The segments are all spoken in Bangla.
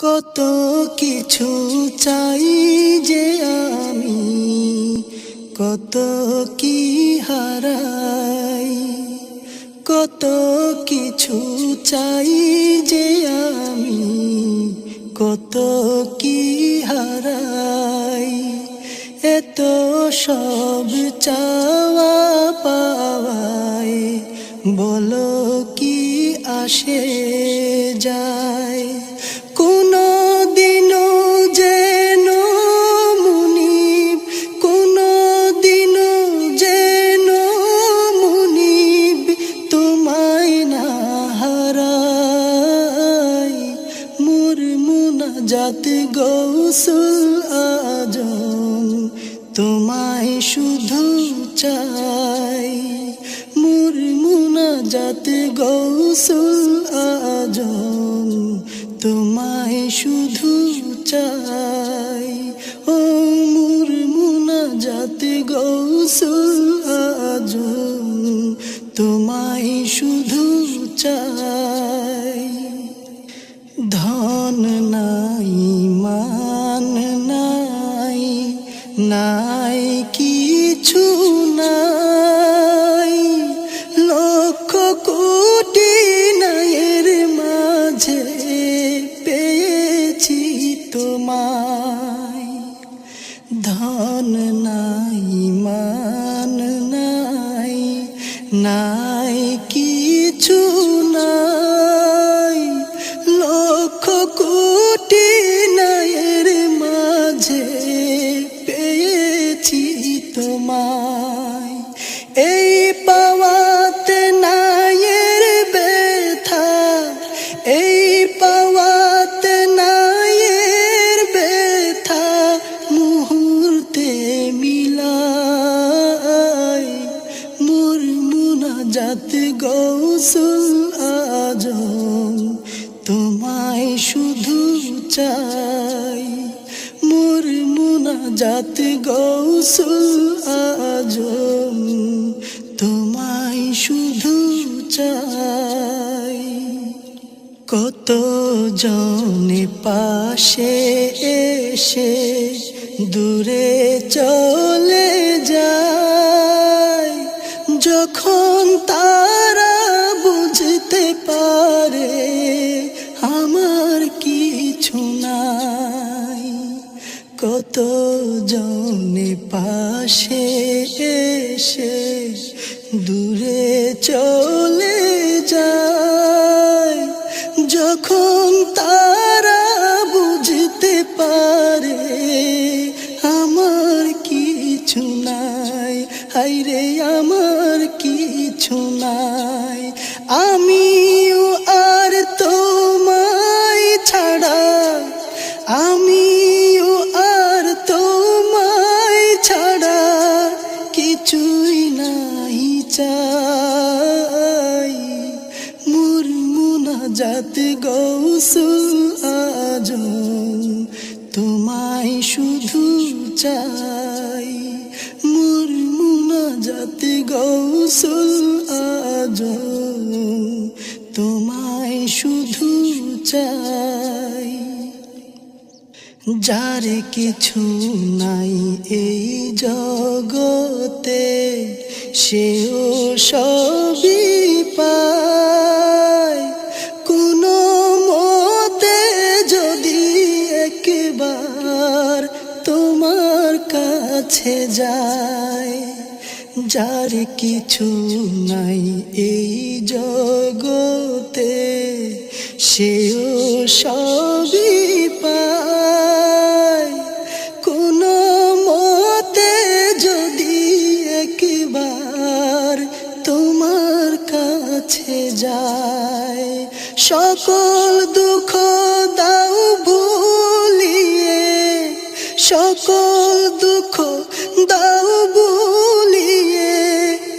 কত কিছু চাই যে আমি, কত কি হারাই। কত কিছু চাই যে আমি, কত কি হারাই। এত সব চাওয়া পাওয়ায় বলো কি আসে যায়। কোনো দিনও যেন মুনিব, কোনো দিনও যেন মুনিব তোমায় না হারাই। মোর মুনাজাত গৌসুল আজম তোমায় শুধু চাই। মোর মুনাজাত গৌসুল আজম তোমায় শুধু চাই। ও মোর মুনাজাত গৌসুল আজম তোমায় শুধু চাই। ধন নাই মান নাই, নাই কিছু নাই, লক্ষ কোটি নায়ের মাঝে পেয়েছি তোমায়। ধন নাই মান নাই, নাই কিছু নাই, লক্ষ কোটি নায়ের মাঝে পেয়েছি তোমায়। এই পাওয়াতে নায়ের ব্যথা, এই পাওয়াতে নায়ের ব্যথা মুহূর্তে মিলাই। মোর মুনাজাত গৌসুল আজম তোমায় শুধু চাই। মোর মুনাজাত গৌসুল আজম তোমায় শুধু চাই। কত জনে পাশে এসে দূরে চলে যায়, যখন তারা বুঝতে পারে আমার কিছু নাই। কত জনে পাশে এসে দূরে চলে যায়, যখন তারা বুঝতে পারে আমার কিছু নাই। হায়রে আমার কিছু নাই। আমিও আর তোমায় ছাড়া, আমিও আর তোমায় ছাড়া কিছুই নাই চাই। মোর মুনাজাত গৌসুল আজম তোমায় শুধু চাই। মোর মুনাজাত গৌসুল আজম তোমায় শুধু চাই। যার কিছু নাই এই জগতে সেও সবই পায়। কোনো মতে যদি একবার তোমার কাছে যায়। যার কিছু নাই এই জগতে সেও সবই পায়। কোনো মতে যদি একবার তোমার কাছে যায়, সকল দুঃখ দাও ভুলিয়ে, সকল দুঃখ দাও ভুলিয়ে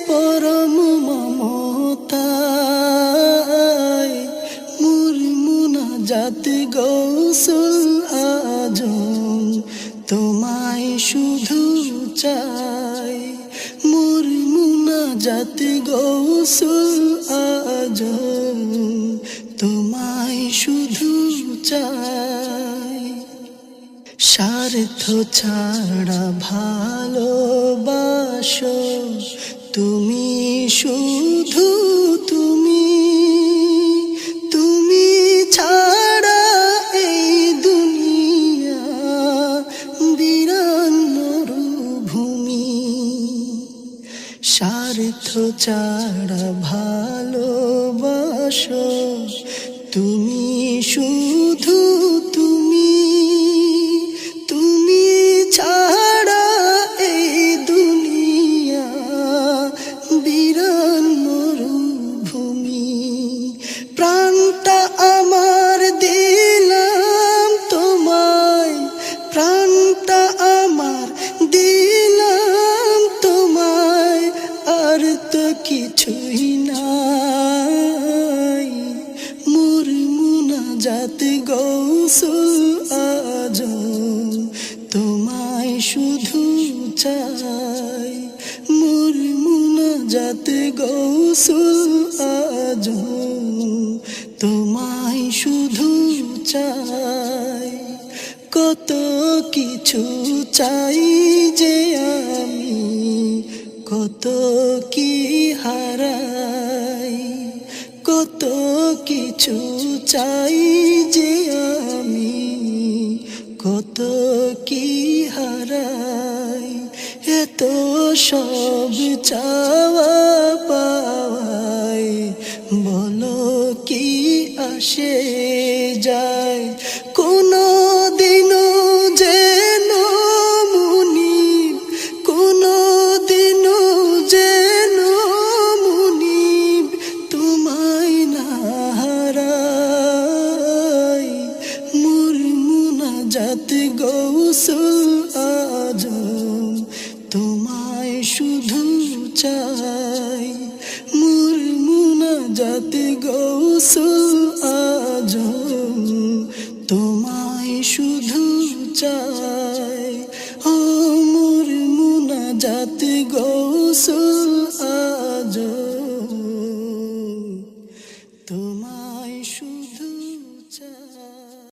পরম মমতায়। মোর মুনাজাত গৌসুল আজম তোমায় শুধু চাই। মোর মুনাজাত গৌসুল আজম তোমায় শুধু চাই। স্বার্থ ছাড়া ভালোবাসো তুমি, শুধু তুমি, তুমি ছাড়া এই দুনিয়া বিরান মরুভূমি। স্বার্থ ছাড়া ভালোবাসো তুমি, শুধু তুমি, তুমি ছাড়া এই দুনিয়া বিরান মরুভূমি। প্রাণটা আমার দিলাম তোমায়, প্রাণটা আমার দিলাম তোমায়, আর তো কিছুই নাই। মোর মুনাজাত গৌসুল আজম তোমায় শুধু চাই। মোর মুনাজাত গৌসুল আজম তোমায় শুধু চাই। কত কিছু চাই যে আমি, কত কি হারাই, কত কিছু চাই যে আমি, কত কি হারাই। এত সব চাওয়া পাওয়াই বলো কি আসে যায়। কোনো দিনও যেন মুনিব, কোনো দিনও যেন মুনিব তোমায় না হারাই। মোর মুনাজাত গৌসুল আজম তোমায় শুধু চাই। মোর মুনাজাত গৌসুল আজম তোমায় শুধু চাই। ও মোর মুনাজাত গৌসুল